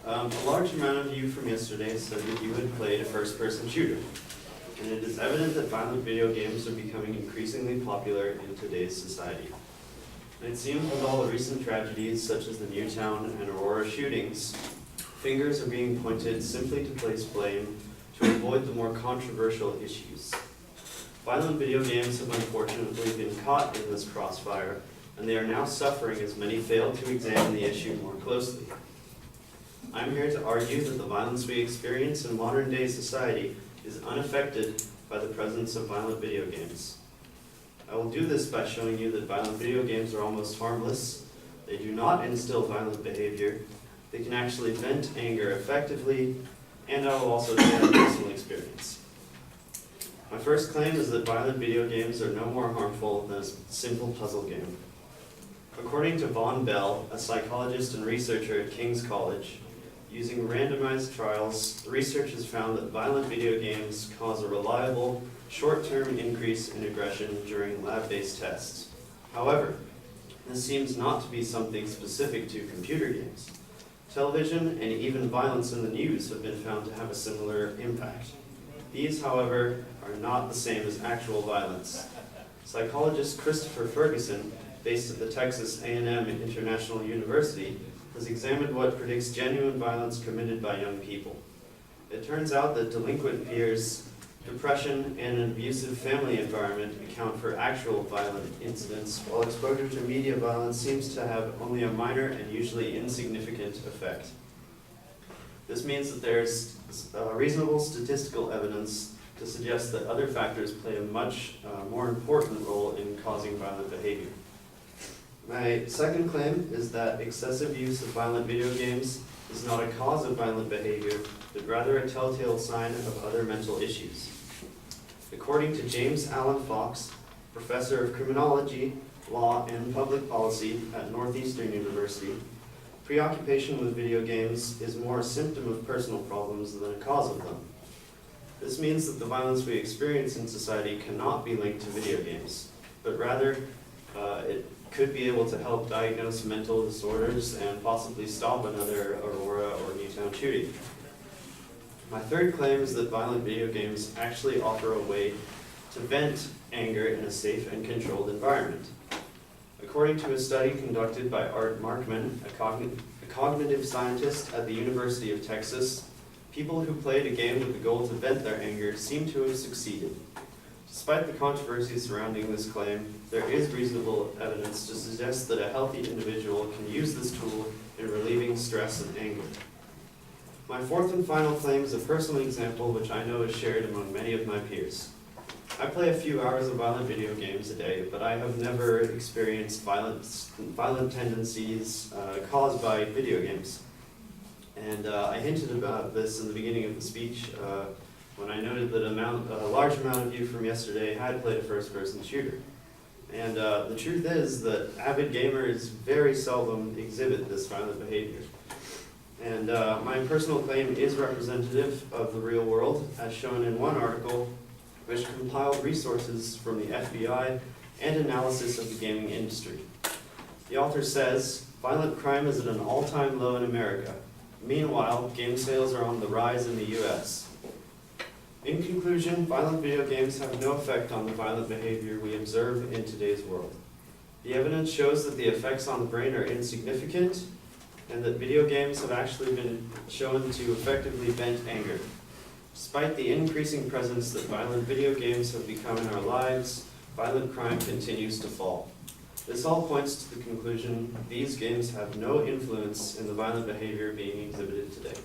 A large amount of you from yesterday said that you had played a first-person shooter, and it is evident that violent video games are becoming increasingly popular in today's society. And it seems with all the recent tragedies, such as the Newtown and Aurora shootings, fingers are being pointed simply to place blame to avoid the more controversial issues. Violent video games have unfortunately been caught in this crossfire, and they are now suffering as many fail to examine the issue more closely. I'm here to argue that the violence we experience in modern-day society is unaffected by the presence of violent video games. I will do this by showing you that violent video games are almost harmless, they do not instill violent behavior, they can actually vent anger effectively, and I will also share a personal experience. My first claim is that violent video games are no more harmful than a simple puzzle game. According to Von Bell, a psychologist and researcher at King's College, using randomized trials, the research has found that violent video games cause a reliable, short-term increase in aggression during lab-based tests. However, this seems not to be something specific to computer games. Television and even violence in the news have been found to have a similar impact. These, however, are not the same as actual violence. Psychologist Christopher Ferguson, based at the Texas A&M International University, has examined what predicts genuine violence committed by young people. It turns out that delinquent peers, depression, and an abusive family environment account for actual violent incidents, while exposure to media violence seems to have only a minor and usually insignificant effect. This means that there's reasonable statistical evidence to suggest that other factors play a much more important role in causing violent behavior. My second claim is that excessive use of violent video games is not a cause of violent behavior, but rather a telltale sign of other mental issues. According to James Allen Fox, professor of criminology, law, and public policy at Northeastern University, preoccupation with video games is more a symptom of personal problems than a cause of them. This means that the violence we experience in society cannot be linked to video games, but rather it could be able to help diagnose mental disorders and possibly stop another Aurora or Newtown shooting. My third claim is that violent video games actually offer a way to vent anger in a safe and controlled environment. According to a study conducted by Art Markman, a cognitive scientist at the University of Texas, people who played a game with the goal to vent their anger seem to have succeeded. Despite the controversy surrounding this claim, there is reasonable evidence to suggest that a healthy individual can use this tool in relieving stress and anger. My fourth and final claim is a personal example which I know is shared among many of my peers. I play a few hours of violent video games a day, but I have never experienced violent tendencies caused by video games. And I hinted about this in the beginning of the speech when I noted that a large amount of you from yesterday had played a first-person shooter. And the truth is that avid gamers very seldom exhibit this violent behavior. And my personal claim is representative of the real world, as shown in one article which compiled resources from the FBI and analysis of the gaming industry. The author says, violent crime is at an all-time low in America. Meanwhile, game sales are on the rise in the US. In conclusion, violent video games have no effect on the violent behavior we observe in today's world. The evidence shows that the effects on the brain are insignificant, and that video games have actually been shown to effectively vent anger. Despite the increasing presence that violent video games have become in our lives, violent crime continues to fall. This all points to the conclusion that these games have no influence in the violent behavior being exhibited today.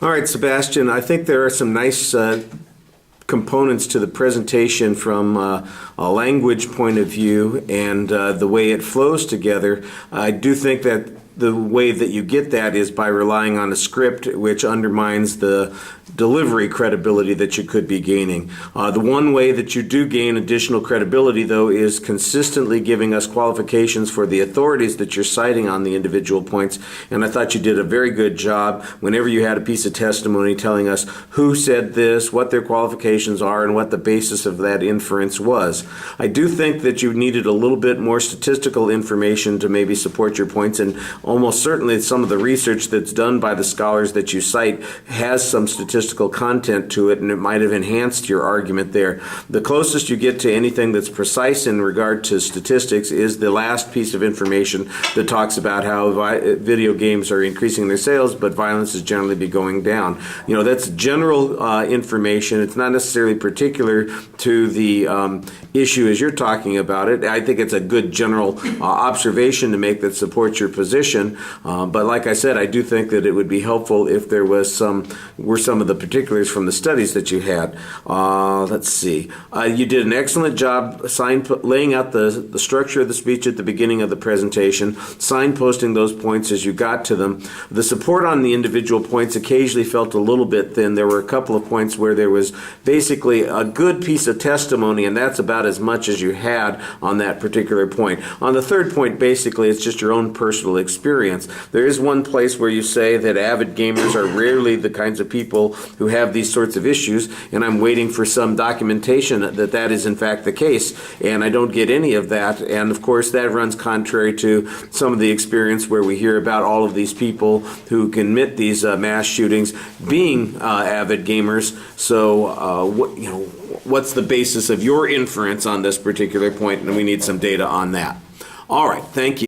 All right, Sebastian, I think there are some nice components to the presentation from a language point of view and the way it flows together. I do think that the way that you get that is by relying on a script, which undermines the delivery credibility that you could be gaining. The one way that you do gain additional credibility, though, is consistently giving us qualifications for the authorities that you're citing on the individual points. And I thought you did a very good job whenever you had a piece of testimony telling us who said this, what their qualifications are, and what the basis of that inference was. I do think that you needed a little bit more statistical information to maybe support your points, and almost certainly some of the research that's done by the scholars that you cite has some statistical content to it, and it might have enhanced your argument there. The closest you get to anything that's precise in regard to statistics is the last piece of information that talks about how video games are increasing their sales, but violence is generally be going down. You know, that's general information. It's not necessarily particular to the issue as you're talking about it. I think it's a good general observation to make that supports your position. But like I said, I do think that it would be helpful if there was some of the particulars from the studies that you had. Let's see. You did an excellent job laying out the structure of the speech at the beginning of the presentation, signposting those points as you got to them. The support on the individual points occasionally felt a little bit thin. There were a couple of points where there was basically a good piece of testimony, and that's about as much as you had on that particular point. On the third point, basically, it's just your own personal experience. There is one place where you say that avid gamers are rarely the kinds of people who have these sorts of issues, and I'm waiting for some documentation that that is in fact the case, and I don't get any of that. And of course, that runs contrary to some of the experience where we hear about all of these people who commit these mass shootings being avid gamers. So, what's the basis of your inference on this particular point? And we need some data on that. All right, thank you.